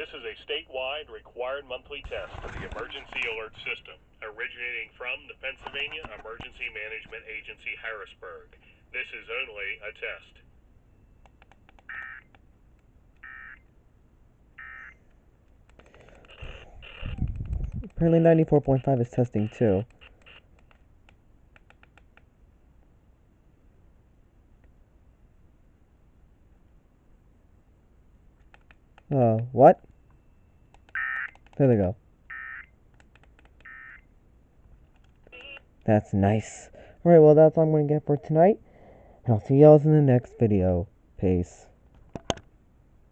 This is a statewide required monthly test for the emergency alert system, originating from the Pennsylvania Emergency Management Agency, Harrisburg. This is only a test. Apparently 94.5 is testing too. What? There they go. That's nice. Alright, well that's all I'm going to get for tonight. And I'll see y'all in the next video. Peace.